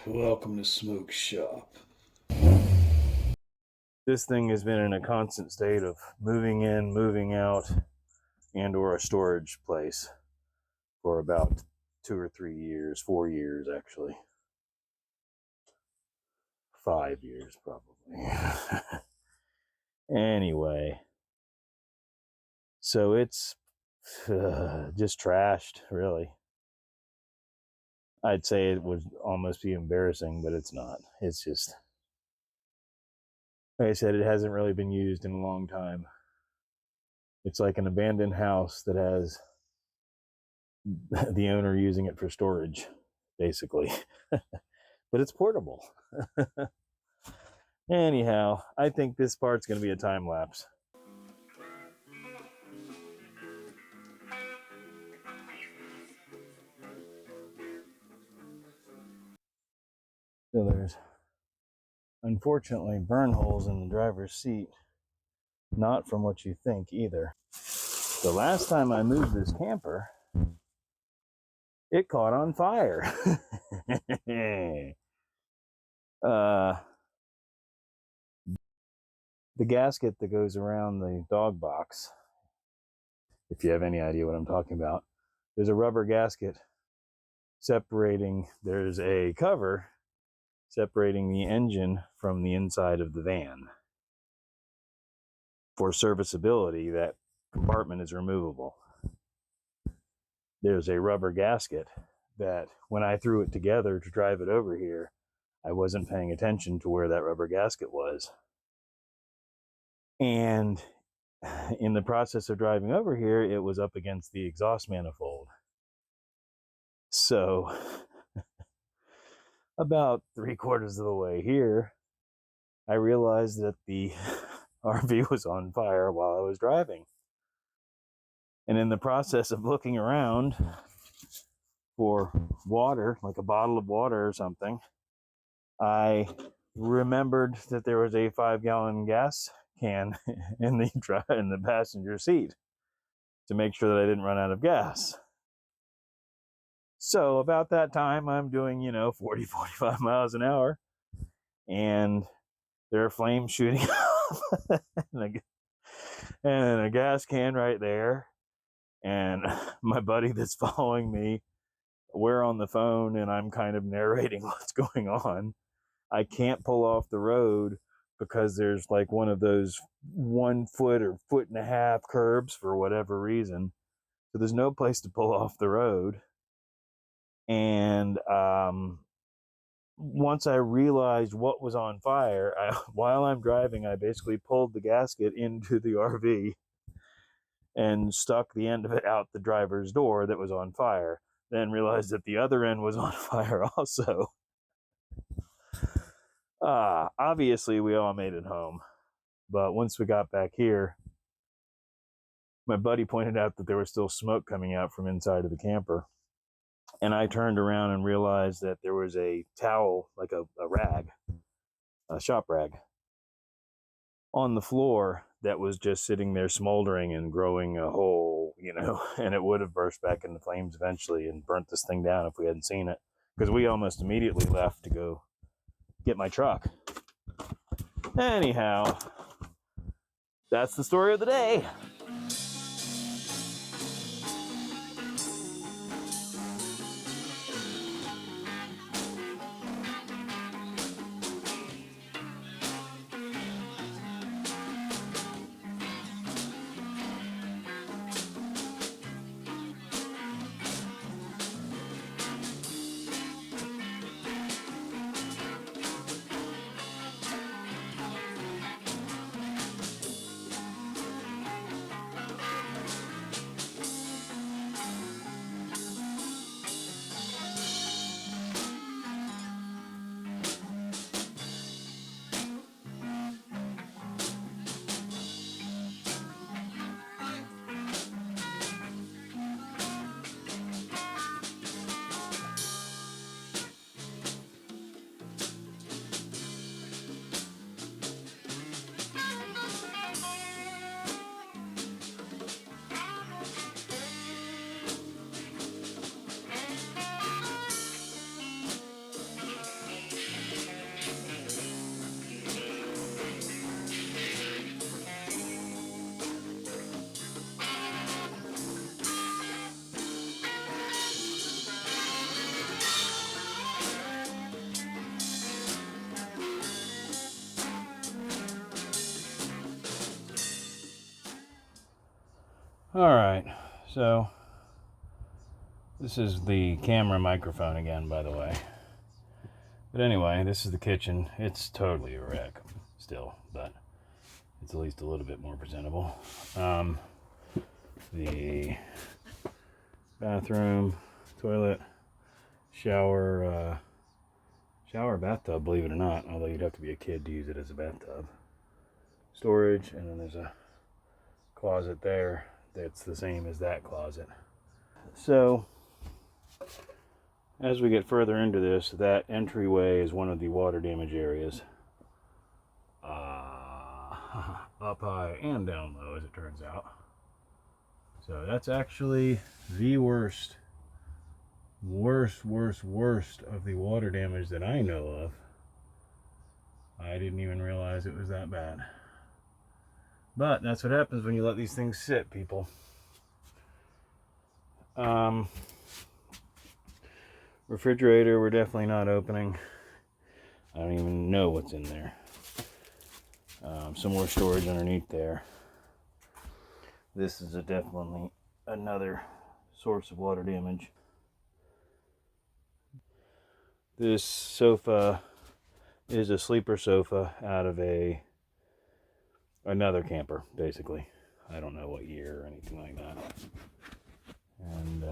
Welcome to Smoke Shop. This thing has been in a constant state of moving in, moving out, and or a storage place for about 2 or 3 years, 4 years actually. 5 years probably. Anyway, so it's just trashed, really. I'd say it would almost be embarrassing, but it's not. It's just, like I said, it hasn't really been used in a long time. It's like an abandoned house that has the owner using it for storage, basically. But it's portable. Anyhow, I think this part's going to be a time lapse. So there's, unfortunately, burn holes in the driver's seat. Not from what you think either. The last time I moved this camper, it caught on fire. The gasket that goes around the dog box, if you have any idea what I'm talking about, there's a rubber gasket separating, there's a cover separating the engine from the inside of the van. For serviceability, that compartment is removable. There's a rubber gasket that when I threw it together to drive it over here, I wasn't paying attention to where that rubber gasket was. And in the process of driving over here, it was up against the exhaust manifold. So about 3/4 of the way here, I realized that the RV was on fire while I was driving. And in the process of looking around for water, like a bottle of water or something, I remembered that there was a 5-gallon gas can in the passenger seat to make sure that I didn't run out of gas. So about that time, I'm doing, 40, 45 miles an hour, and there are flames shooting off and a gas can right there. And my buddy that's following me, we're on the phone and I'm kind of narrating what's going on. I can't pull off the road because there's like one of those 1 foot or 1.5 foot curbs for whatever reason. So there's no place to pull off the road. And once I realized what was on fire, while I'm driving, I basically pulled the gasket into the RV and stuck the end of it out the driver's door that was on fire. Then realized that the other end was on fire also. Obviously, we all made it home. But once we got back here, my buddy pointed out that there was still smoke coming out from inside of the camper. And I turned around and realized that there was a towel, like a rag, a shop rag, on the floor that was just sitting there smoldering and growing a hole, and it would have burst back into flames eventually and burnt this thing down if we hadn't seen it. Because we almost immediately left to go get my truck. Anyhow, that's the story of the day. All right, so this is the camera microphone again, by the way. But anyway, this is the kitchen. It's totally a wreck still, but it's at least a little bit more presentable. The bathroom, toilet, shower, bathtub, believe it or not, although you'd have to be a kid to use it as a bathtub. Storage, and then there's a closet there that's the same as that closet. So as we get further into this, that entryway is one of the water damage areas. Up high and down low, as it turns out. So that's actually the worst of the water damage that I know of. I didn't even realize it was that bad. But that's what happens when you let these things sit, people. Refrigerator, we're definitely not opening. I don't even know what's in there. Some more storage underneath there. This is definitely another source of water damage. This sofa is a sleeper sofa out of another camper, basically. I don't know what year or anything like that. And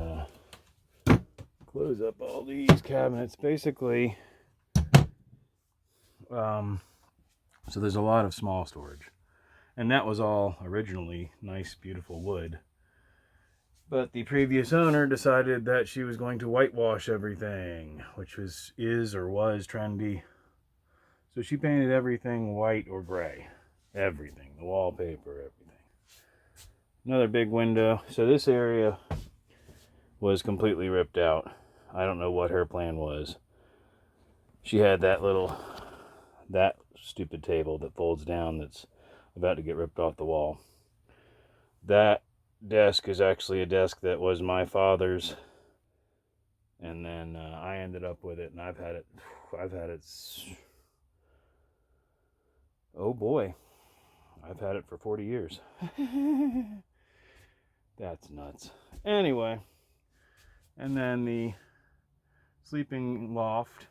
close up all these cabinets. Basically, so there's a lot of small storage. And that was all originally nice, beautiful wood. But the previous owner decided that she was going to whitewash everything, which was trendy. So she painted everything white or gray. Everything. The wallpaper, everything. Another big window. So this area was completely ripped out. I don't know what her plan was. She had that stupid table that folds down that's about to get ripped off the wall. That desk is actually a desk that was my father's, and then I ended up with it, and I've had it, oh boy, I've had it for 40 years. That's nuts. Anyway, and then the sleeping loft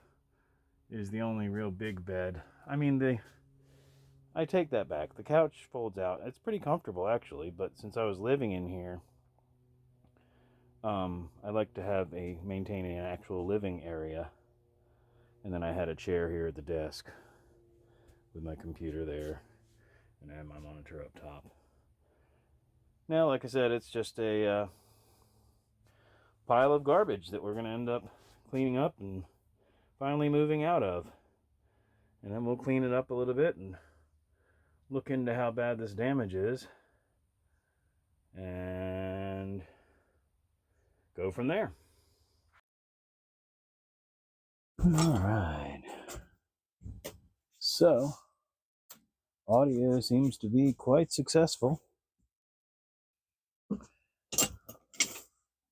is the only real big bed. I mean, I take that back. The couch folds out. It's pretty comfortable, actually, but since I was living in here, I like to maintain an actual living area. And then I had a chair here at the desk with my computer there, and I had my monitor up top. Now, like I said, it's just a pile of garbage that we're going to end up cleaning up and finally moving out of. And then we'll clean it up a little bit and look into how bad this damage is and go from there. All right. So, audio seems to be quite successful.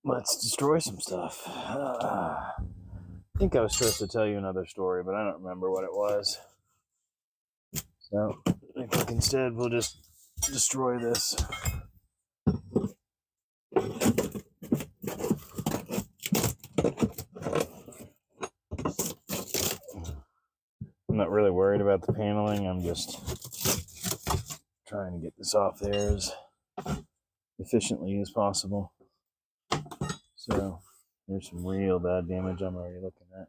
Let's destroy some stuff. I think I was supposed to tell you another story, but I don't remember what it was. So, I think instead we'll just destroy this. I'm not really worried about the paneling. I'm just trying to get this off there as efficiently as possible. So there's some real bad damage I'm already looking at.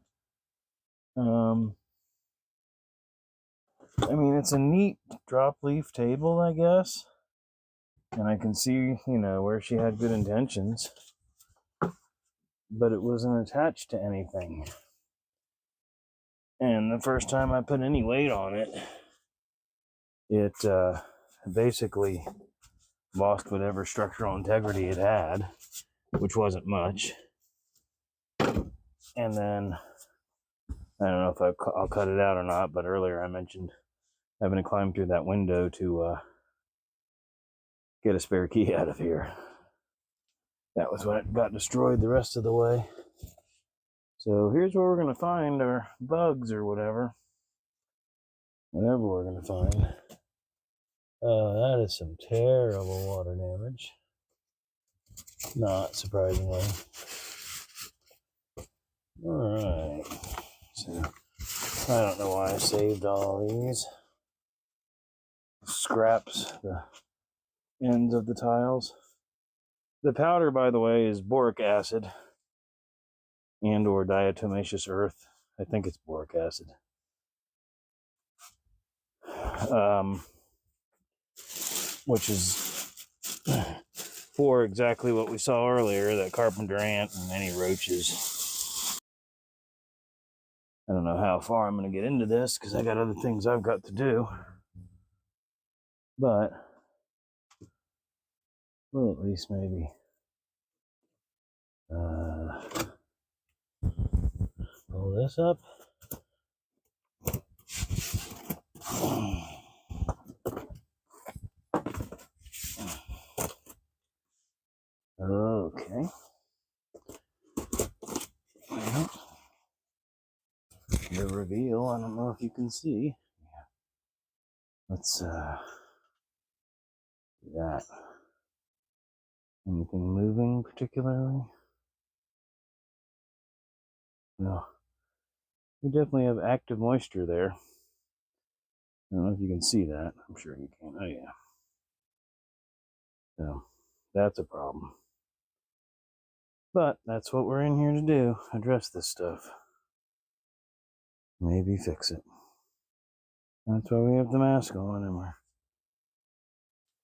I mean, it's a neat drop leaf table, I guess. And I can see, where she had good intentions. But it wasn't attached to anything. And the first time I put any weight on it, it basically lost whatever structural integrity it had, which wasn't much. And then, I don't know if I'll cut it out or not, but earlier I mentioned having to climb through that window to get a spare key out of here. That was when it got destroyed the rest of the way. So here's where we're going to find our bugs or whatever we're going to find. That is some terrible water damage. Not surprisingly. Alright. So, I don't know why I saved all these. Scraps the ends of the tiles. The powder, by the way, is boric acid and or diatomaceous earth. I think it's boric acid. Which is for exactly what we saw earlier, that carpenter ant and any roaches. I don't know how far I'm going to get into this because I got other things I've got to do. But we'll at least maybe pull this up. Okay. Well, the reveal, I don't know if you can see. Yeah. Let's do that. Anything moving particularly? No. We definitely have active moisture there. I don't know if you can see that. I'm sure you can. Oh, yeah. So, that's a problem. But that's what we're in here to do. Address this stuff. Maybe fix it. That's why we have the mask on and we're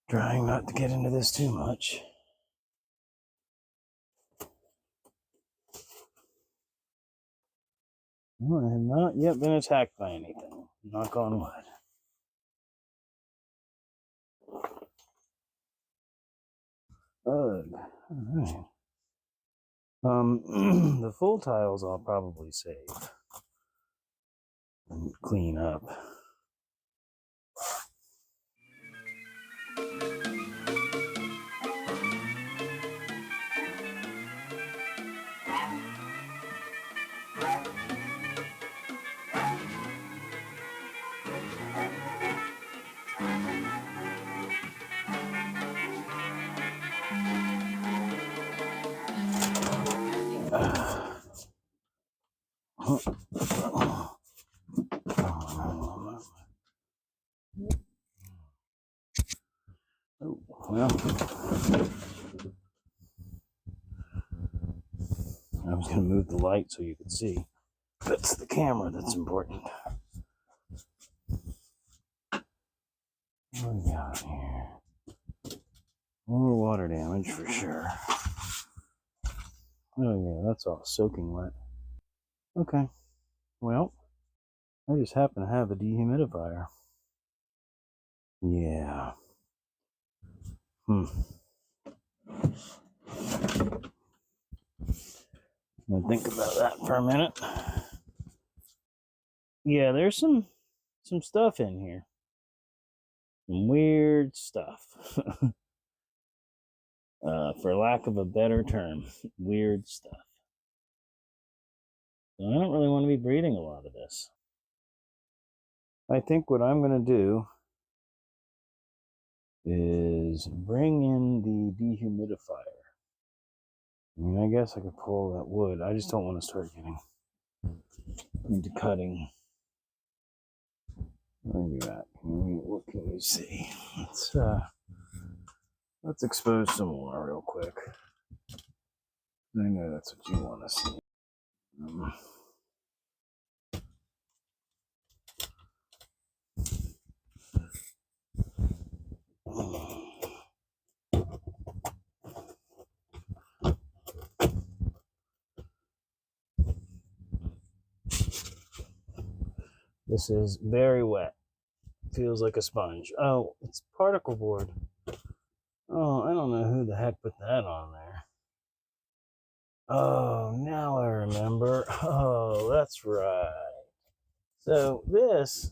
trying not to get into this too much. Well, I have not yet been attacked by anything. Knock on wood. Ugh. Alright. The full tiles I'll probably save and clean up. Oh, well, I was going to move the light so you could see. That's the camera that's important. What do we got here? More water damage for sure. Oh yeah, that's all soaking wet. Okay, well, I just happen to have a dehumidifier. Yeah. I'm gonna think about that for a minute. Yeah, there's some stuff in here. Some weird stuff. For lack of a better term, weird stuff. So I don't really want to be breathing a lot of this. I think what I'm going to do is bring in the dehumidifier. I mean, I guess I could pull that wood. I just don't want to start getting into cutting. Where are you at? What can you see? Let's expose some more real quick. I know that's what you want to see. This is very wet. Feels like a sponge. Oh, it's particle board. Oh, I don't know who the heck put that on there. Oh, now I remember. Oh, that's right. So this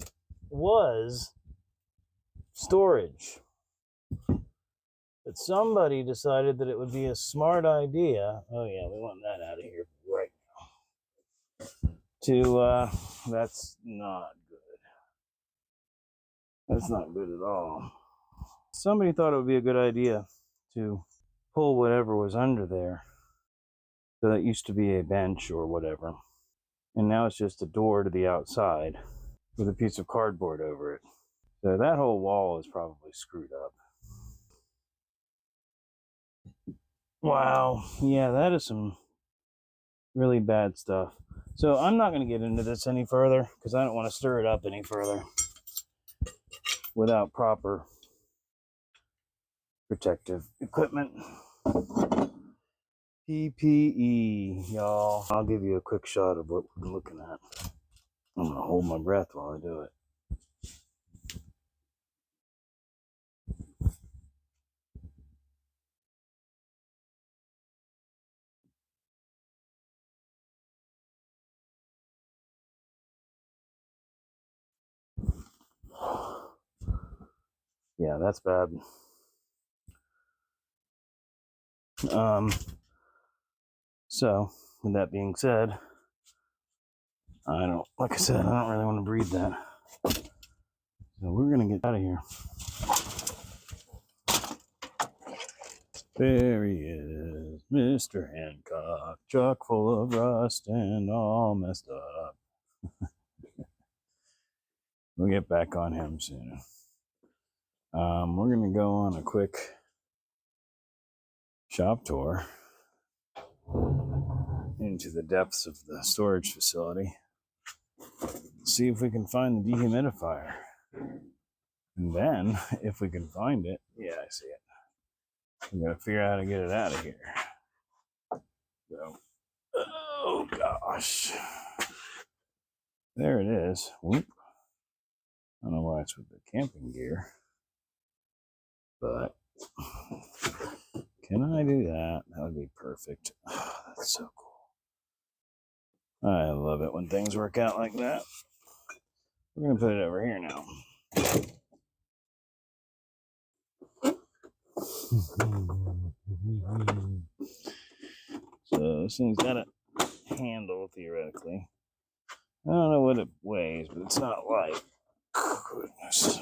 was storage. But somebody decided that it would be a smart idea. Oh yeah, we want that out of here right now. That's not good. That's not good at all. Somebody thought it would be a good idea to pull whatever was under there. So that used to be a bench or whatever. And now it's just a door to the outside with a piece of cardboard over it. So that whole wall is probably screwed up. Wow. Yeah, that is some really bad stuff. So I'm not going to get into this any further because I don't want to stir it up any further without proper protective equipment. PPE, y'all. I'll give you a quick shot of what we're looking at. I'm going to hold my breath while I do it. Yeah, that's bad. So with that being said, like I said, I don't really want to breathe that. So we're gonna get out of here. There he is, Mr. Hancock, chock full of rust and all messed up. We'll get back on him soon. We're gonna go on a quick shop tour into the depths of the storage facility. See if we can find the dehumidifier. And then, if we can find it, yeah, I see it. I'm gonna figure out how to get it out of here. So, oh gosh. There it is. Whoop. I don't know why it's with the camping gear. But can I do that? That would be perfect. Oh, that's so cool. I love it when things work out like that. We're gonna put it over here now. So this thing's got a handle theoretically. I don't know what it weighs, but it's not light. Goodness.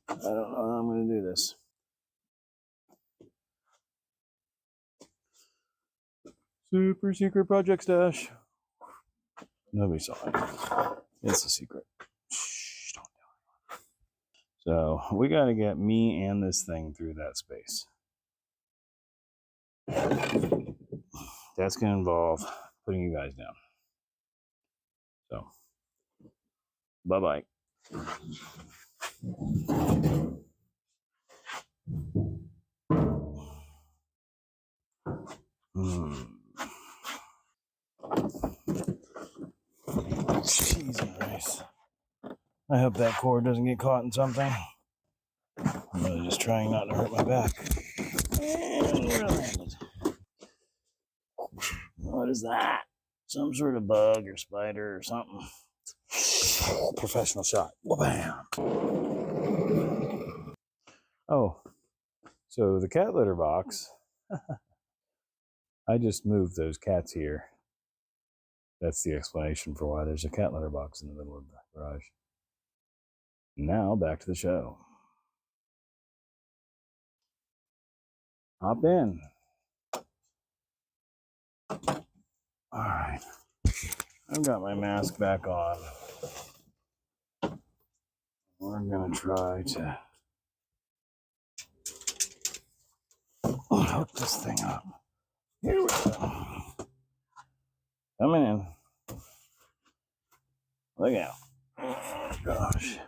I don't know how I'm going to do this. Super secret project stash. Nobody saw it. It's a secret. Shh, don't tell anyone. So we got to get me and this thing through that space. That's going to involve putting you guys down. So, bye-bye. Cheese nice. I hope that cord doesn't get caught in something. I'm really just trying not to hurt my back. And we're landed. What is that? Some sort of bug or spider or something. Professional shot. Bam. Oh, so the cat litter box. I just moved those cats here. That's the explanation for why there's a cat litter box in the middle of the garage. Now back to the show. Hop in. All right. I've got my mask back on. We're going to try to hook this thing up. Here we go. Coming in. Look out. Oh, gosh.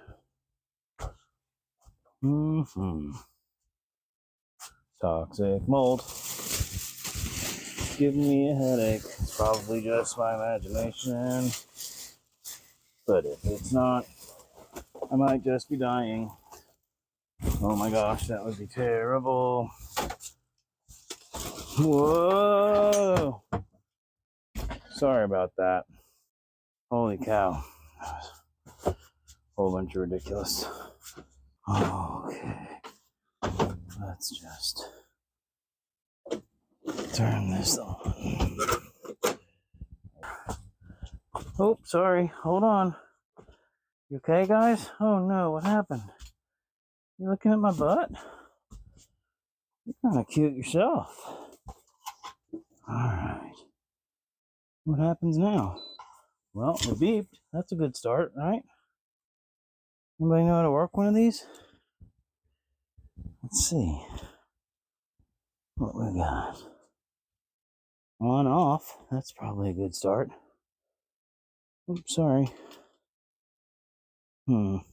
Toxic mold. Giving me a headache. It's probably just my imagination. But if it's not, I might just be dying. Oh my gosh, that would be terrible. Whoa! Sorry about that. Holy cow. Whole bunch of ridiculous. Okay. Let's just turn this on. Oh, sorry. Hold on. You okay, guys? Oh no, what happened? You looking at my butt? You're kind of cute yourself. Alright. What happens now? Well, it beeped. That's a good start, right? Anybody know how to work one of these? Let's see what we got. On, off. That's probably a good start. Oops, sorry. On.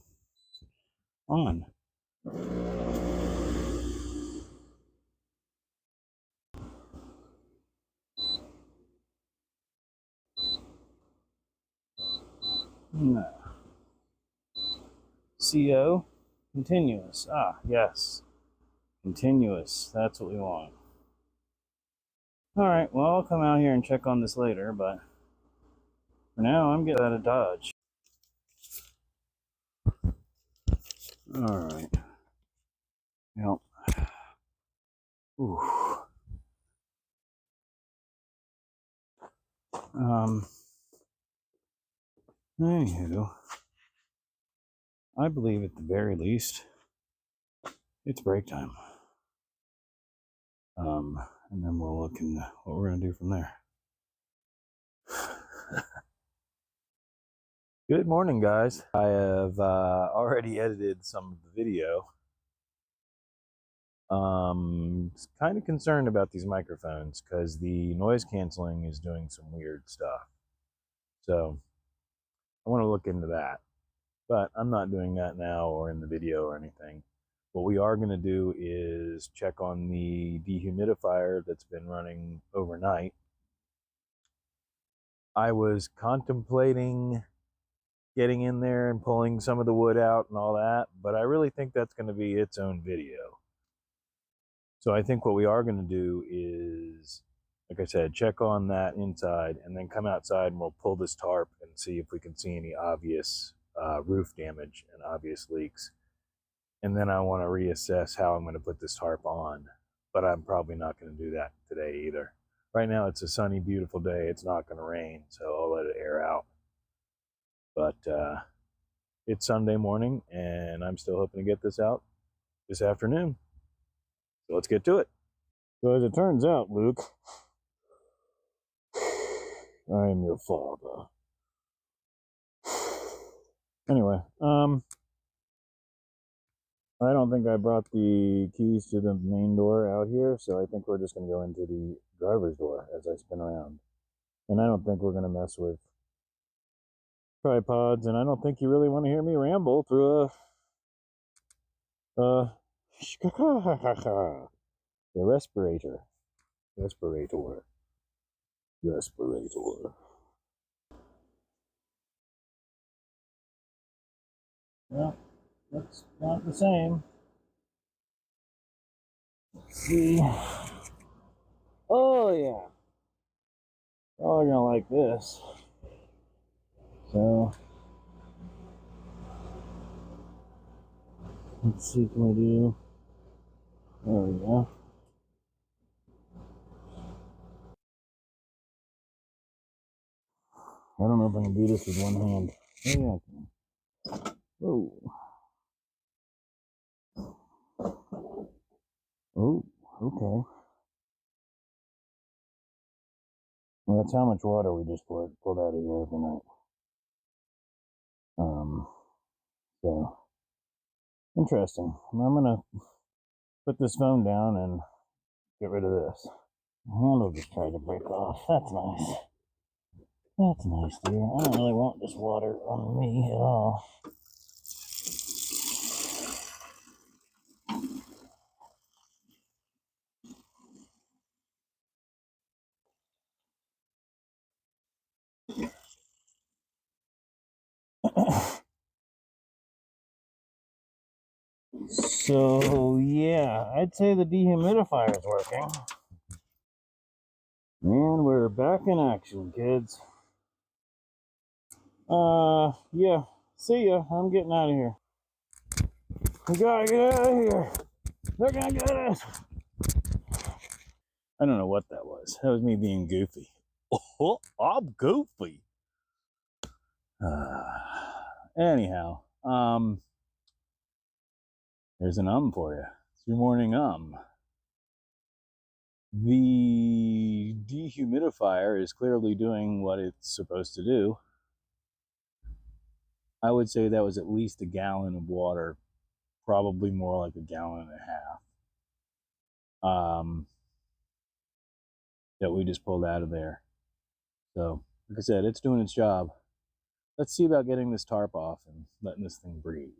No. CO. Continuous. Ah, yes. Continuous. That's what we want. Alright, well, I'll come out here and check on this later, but for now, I'm getting out of Dodge. Alright. Yep. Ooh. Anywho, I believe at the very least, it's break time. And then we'll look into what we're going to do from there. Good morning, guys. I have already edited some of the video. Kind of concerned about these microphones because the noise canceling is doing some weird stuff. So I want to look into that. But I'm not doing that now or in the video or anything. What we are going to do is check on the dehumidifier that's been running overnight. I was contemplating getting in there and pulling some of the wood out and all that, but I really think that's going to be its own video. So I think what we are going to do is, like I said, check on that inside and then come outside and we'll pull this tarp and see if we can see any obvious roof damage and obvious leaks. And then I want to reassess how I'm going to put this tarp on, but I'm probably not going to do that today either. Right now it's a sunny, beautiful day. It's not going to rain, so I'll let it air out. But it's Sunday morning, and I'm still hoping to get this out this afternoon. So let's get to it. So as it turns out, Luke, I am your father. Anyway, I don't think I brought the keys to the main door out here, so I think we're just going to go into the driver's door as I spin around. And I don't think we're going to mess with tripods, and I don't think you really want to hear me ramble through the respirator. Well, looks not the same. Let's see. Oh yeah. Oh, you're gonna like this. So let's see, can we do? There we go. I don't know if I can do this with one hand. Maybe I can. Whoa. Oh, okay. Well, that's how much water we just pulled out of here overnight. So interesting. I'm gonna put this phone down and get rid of this. The handle just tried to break off. That's nice. That's nice, dear. I don't really want this water on me at all. So yeah, I'd say the dehumidifier is working. And we're back in action, kids. Yeah. See ya. I'm getting out of here. We gotta get out of here. They're gonna get us. I don't know what that was. That was me being goofy. Oh, I'm goofy. Anyhow, there's an for you. It's your morning The dehumidifier is clearly doing what it's supposed to do. I would say that was at least a gallon of water, probably more like a gallon and a half, that we just pulled out of there. So, like I said, it's doing its job. Let's see about getting this tarp off and letting this thing breathe.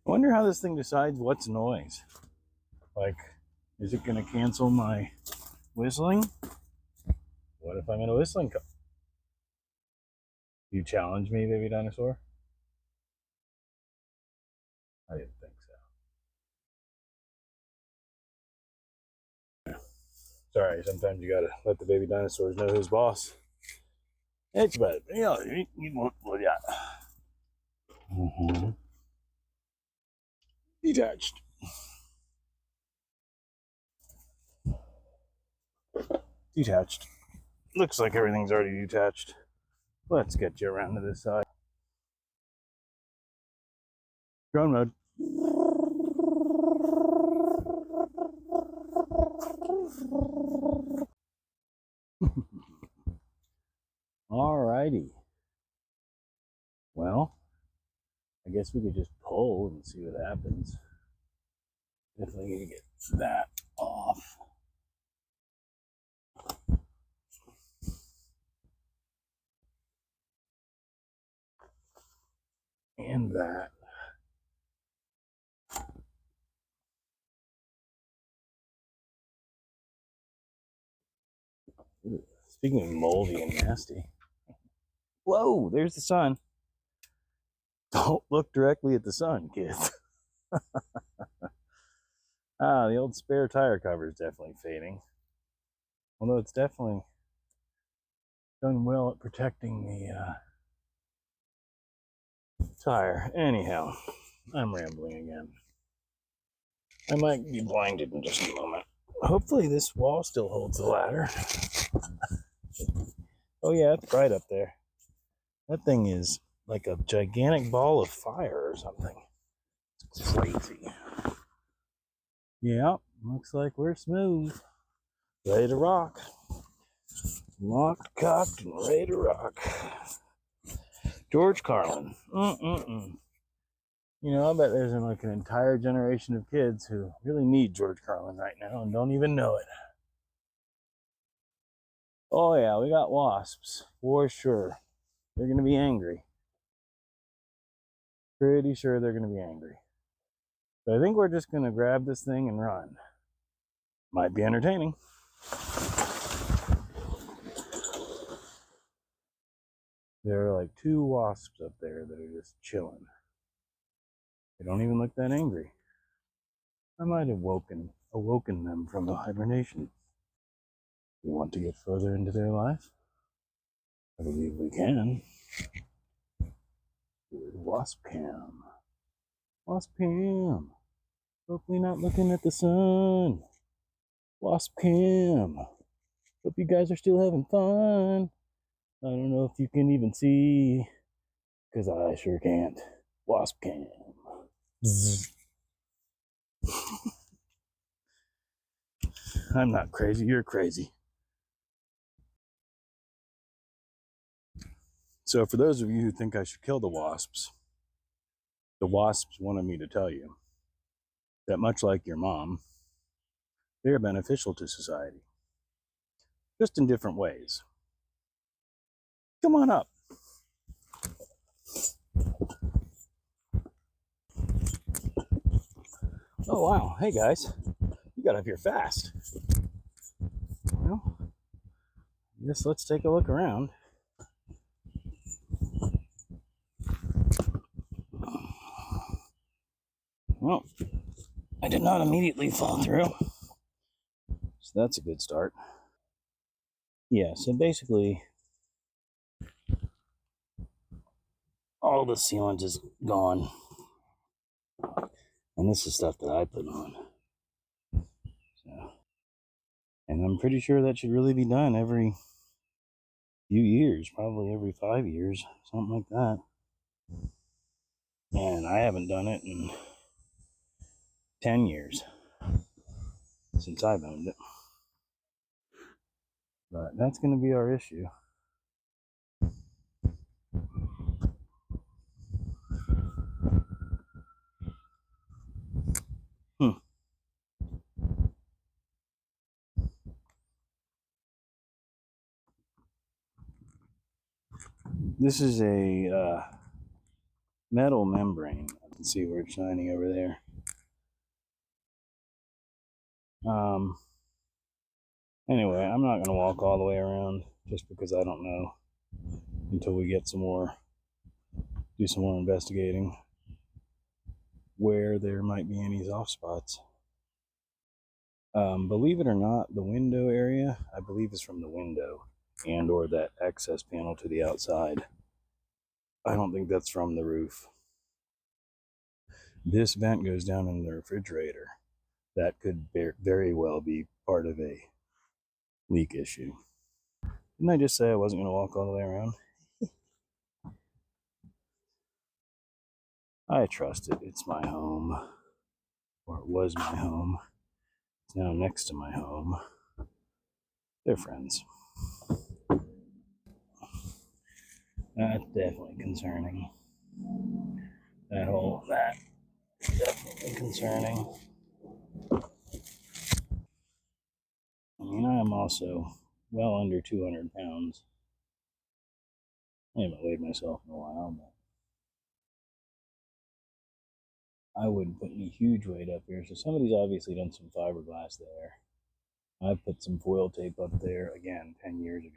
I wonder how this thing decides what's noise. Like, is it going to cancel my whistling? What if I'm in a whistling cup? You challenge me, baby dinosaur? I didn't think so. Sorry, sometimes you gotta let the baby dinosaurs know who's boss. It's bad. Yeah, you won't. Well, yeah. Detached. Detached. Looks like everything's already detached. Let's get you around to this side. Drone mode. Alrighty. Well, I guess we could just pull and see what happens. Definitely need to get that off. And that. Ooh, speaking of moldy and nasty. Whoa, there's the sun. Don't look directly at the sun, kids. The old spare tire cover is definitely fading. Although it's definitely done well at protecting the tire. Anyhow, I'm rambling again. I might be blinded in just a moment. Hopefully this wall still holds the ladder. Oh yeah, it's bright up there. That thing is like a gigantic ball of fire or something. It's crazy. Yeah, looks like we're smooth. Ready to rock. Locked, cocked, and ready to rock. George Carlin. You know, I bet there's like an entire generation of kids who really need George Carlin right now and don't even know it. Oh yeah, we got wasps, for sure. They're gonna be angry. Pretty sure they're gonna be angry. But I think we're just gonna grab this thing and run. Might be entertaining. There are like 2 wasps up there that are just chilling. They don't even look that angry. I might have awoken them from the hibernation. We want to get further into their life? I believe we can. Wasp cam. Wasp cam. Hopefully not looking at the sun. Wasp cam. Hope you guys are still having fun. I don't know if you can even see, because I sure can't. Wasp cam. I'm not crazy, you're crazy. So for those of you who think I should kill the wasps wanted me to tell you that much like your mom, they are beneficial to society, just in different ways. Come on up. Oh wow, hey guys, you got up here fast. Well, I guess let's take a look around. Well, I did not immediately fall through, so that's a good start. Yeah, so basically all the sealant is gone. And this is stuff that I put on. So, and I'm pretty sure that should really be done every few years, probably every 5 years, something like that. And I haven't done it in 10 years since I've owned it. But that's going to be our issue. This is a metal membrane. I can see where it's shining over there. Anyway, I'm not going to walk all the way around just because I don't know until we get some more, do some more investigating where there might be any soft spots. Believe it or not, the window area, I believe, is from the window and or that access panel to the outside. I don't think that's from the roof. This vent goes down in the refrigerator. That could very well be part of a leak issue. Didn't I just say I wasn't going to walk all the way around? I trust it. It's my home. Or it was my home. It's now next to my home. They're friends. That's definitely concerning. That definitely concerning. I mean, I am also well under 200 pounds. I haven't weighed myself in a while, but I wouldn't put any huge weight up here. So somebody's obviously done some fiberglass there. I put some foil tape up there, again, 10 years ago.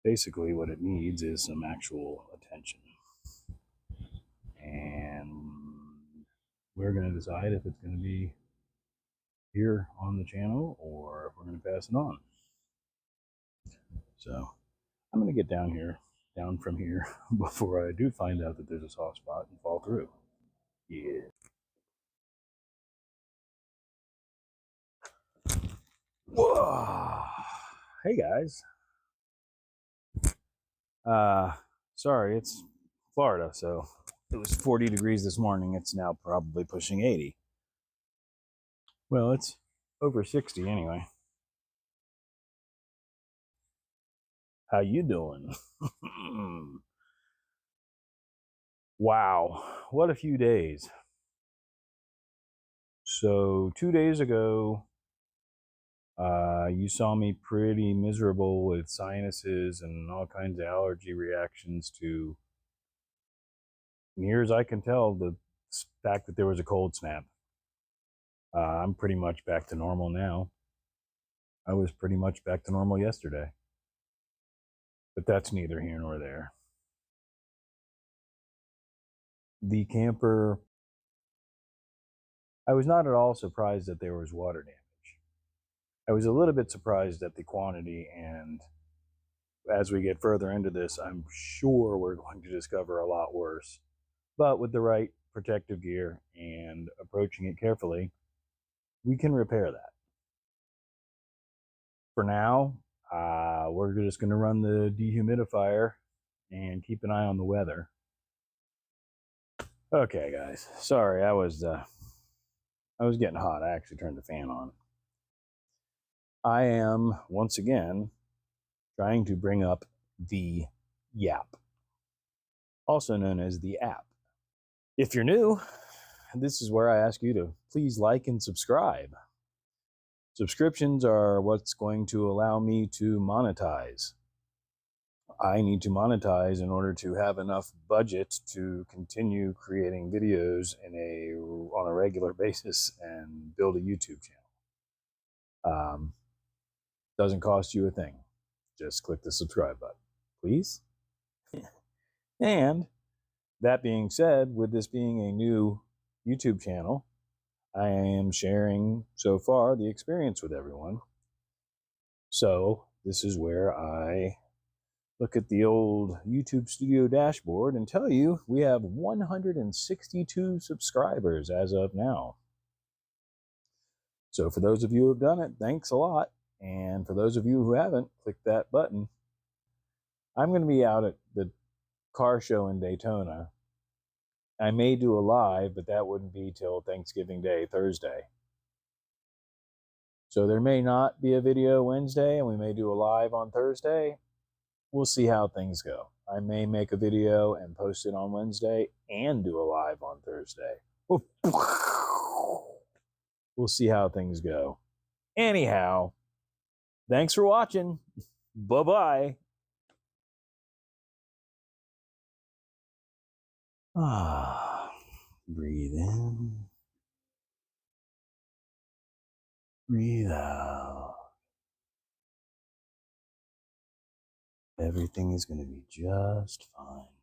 Basically what it needs is some actual attention. And we're going to decide if it's going to be here on the channel or if we're going to pass it on. So I'm going to get down from here before I do find out that there's a soft spot and fall through. Yeah. Whoa. Hey guys. Sorry, it's Florida, so it was 40 degrees this morning. It's now probably pushing 80. Well, it's over 60 anyway. How you doing? Wow, what a few days. So 2 days ago, you saw me pretty miserable with sinuses and all kinds of allergy reactions to, near as I can tell, the fact that there was a cold snap. I'm pretty much back to normal now. I was pretty much back to normal yesterday. But that's neither here nor there. The camper, I was not at all surprised that there was water damage. I was a little bit surprised at the quantity, and as we get further into this, I'm sure we're going to discover a lot worse. But with the right protective gear and approaching it carefully, we can repair that. For now, we're just going to run the dehumidifier and keep an eye on the weather. Okay, guys. Sorry, I was getting hot. I actually turned the fan on. I am, once again, trying to bring up the Yap, also known as the app. If you're new, this is where I ask you to please like and subscribe. Subscriptions are what's going to allow me to monetize. I need to monetize in order to have enough budget to continue creating videos on a regular basis and build a YouTube channel. Doesn't cost you a thing. Just click the subscribe button, please. And that being said, with this being a new YouTube channel, I am sharing so far the experience with everyone. So this is where I look at the old YouTube studio dashboard and tell you we have 162 subscribers as of now. So for those of you who have done it, thanks a lot. And for those of you who haven't, click that button. I'm going to be out at the car show in Daytona. I may do a live, but that wouldn't be till Thanksgiving Day, Thursday. So there may not be a video Wednesday, and we may do a live on Thursday. We'll see how things go. I may make a video and post it on Wednesday and do a live on Thursday. We'll see how things go. Anyhow, thanks for watching. Bye-bye. Breathe in. Breathe out. Everything is going to be just fine.